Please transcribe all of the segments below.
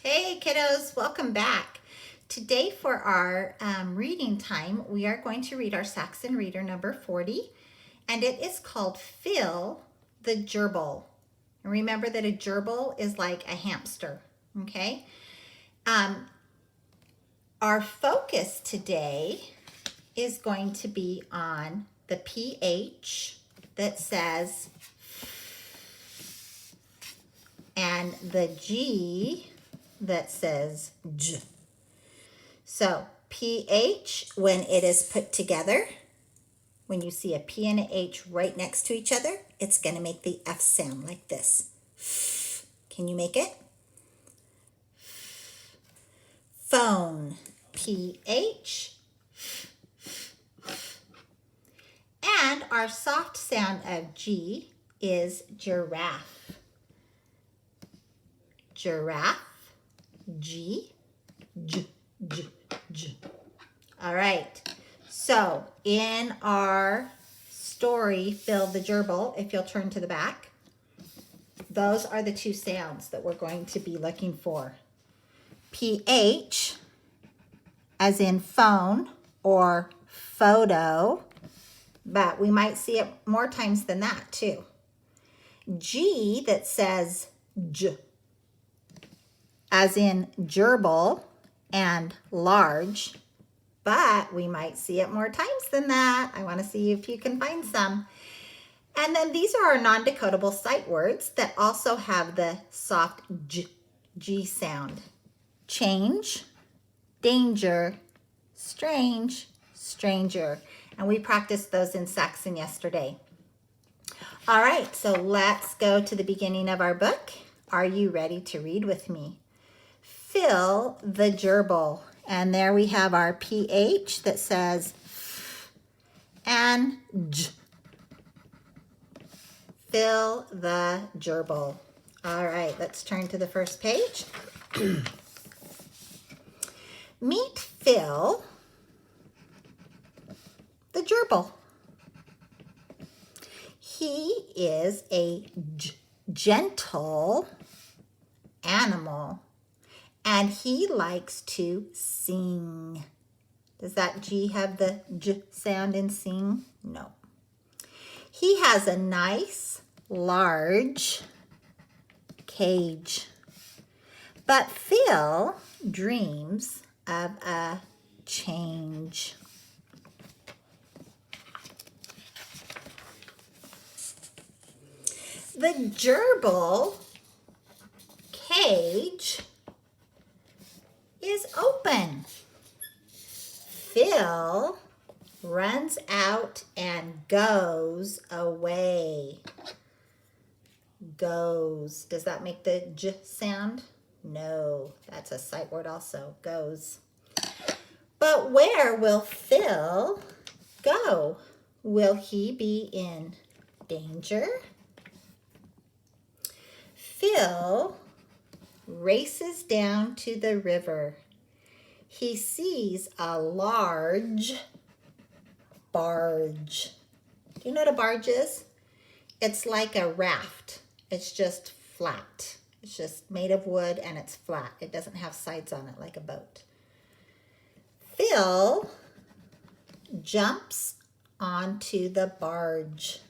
Hey kiddos, welcome back. Today for our reading time, we are going to read our Saxon Reader number 40, and it is called Phil the Gerbil. And remember that a gerbil is like a hamster, okay? Our focus today is going to be on the PH that says and the G that says J. So PH, when it is put together, when you see a P and a H right next to each other, it's going to make the F sound like this. Can you make it? Phone, PH. And our soft sound of G is giraffe. Giraffe, G, J, J, J. All right. So in our story, Phil the Gerbil, if you'll turn to the back, those are the two sounds that we're going to be looking for. PH, as in phone or photo, but we might see it more times than that too. G that says J, as in gerbil and large, but we might see it more times than that. I want to see if you can find some. And then these are our non-decodable sight words that also have the soft G sound. Change, danger, strange, stranger. And we practiced those in Saxon yesterday. All right, so let's go to the beginning of our book. Are you ready to read with me? Phil the Gerbil. And there we have our PH that says and J. Phil the Gerbil. All right, let's turn to the first page. Meet Phil the Gerbil. He is a gentle animal, and he likes to sing. Does that G have the J sound in sing? No. He has a nice, large cage. But Phil dreams of a change. The gerbil cage is open. Phil runs out and goes away. Goes. Does that make the J sound? No, that's a sight word also. Goes. But where will Phil go? Will he be in danger? Phil races down to the river. He sees a large barge. Do you know what a barge is? It's like a raft. It's just flat. It's just made of wood and it's flat. It doesn't have sides on it like a boat. Phil jumps onto the barge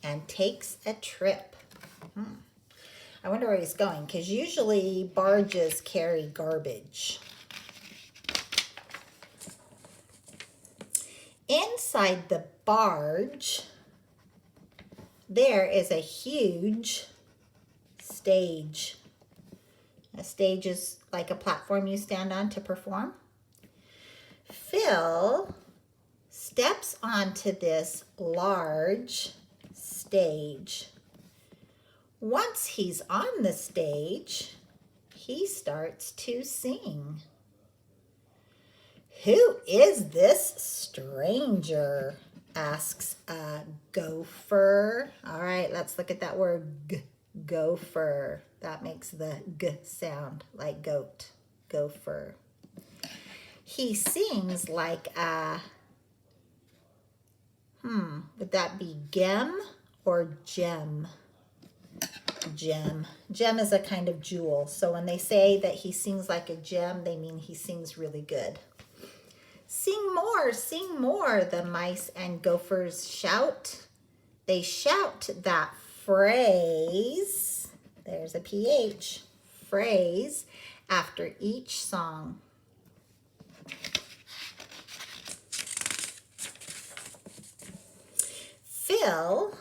and takes a trip. I wonder where he's going, because usually barges carry garbage. Inside the barge, there is a huge stage. A stage is like a platform you stand on to perform. Phil steps onto this large stage. Once he's on the stage, he starts to sing. Who is this stranger? Asks a gopher. All right, let's look at that word gopher. That makes the G sound like goat. Gopher. He sings like a, would that be gem or gem? gem. Gem is a kind of jewel. So when they say that he sings like a gem, they mean he sings really good. Sing more, the mice and gophers shout. They shout that phrase, there's a PH, phrase, after each song. Phil,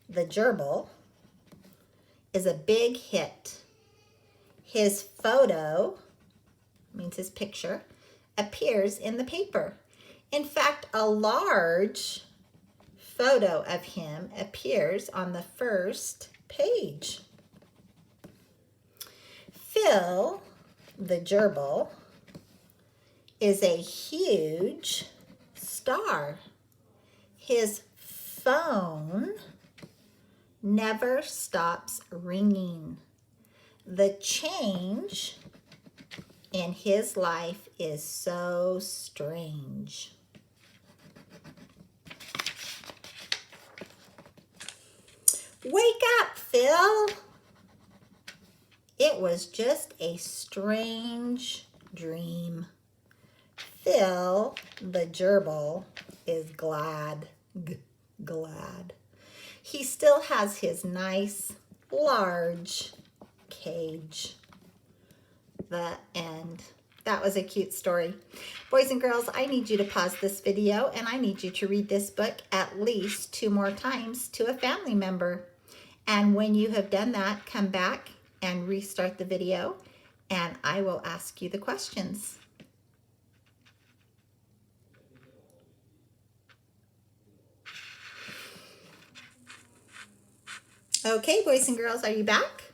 the gerbil, is a big hit. His photo, means his picture, appears in the paper. In fact, a large photo of him appears on the first page. Phil, the gerbil, is a huge star. His phone never stops ringing. The change in his life is so strange. Wake up, Phil. It was just a strange dream. Phil, the gerbil, is glad. Glad. He still has his nice, large cage. The end. That was a cute story. Boys and girls, I need you to pause this video and I need you to read this book at least 2 more times to a family member. And when you have done that, come back and restart the video and I will ask you the questions. Okay, boys and girls, are you back?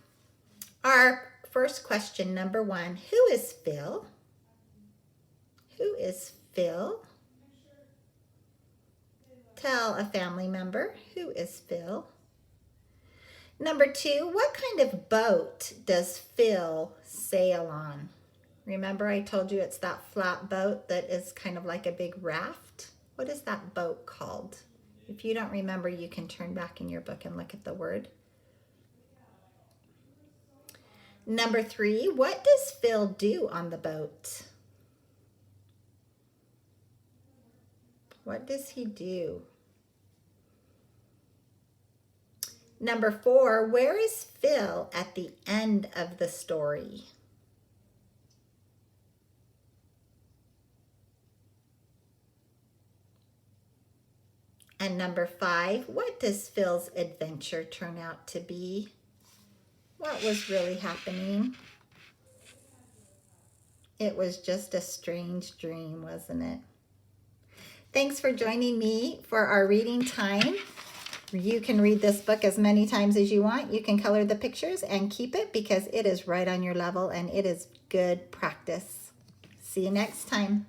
Our first question, number 1, who is Phil? Who is Phil? Tell a family member, who is Phil? Number 2, what kind of boat does Phil sail on? Remember I told you it's that flat boat that is kind of like a big raft? What is that boat called? If you don't remember, you can turn back in your book and look at the word. Number 3, what does Phil do on the boat? What does he do? Number 4, where is Phil at the end of the story? And number 5, what does Phil's adventure turn out to be? What was really happening? It was just a strange dream, wasn't it? Thanks for joining me for our reading time. You can read this book as many times as you want. You can color the pictures and keep it because it is right on your level and it is good practice. See you next time.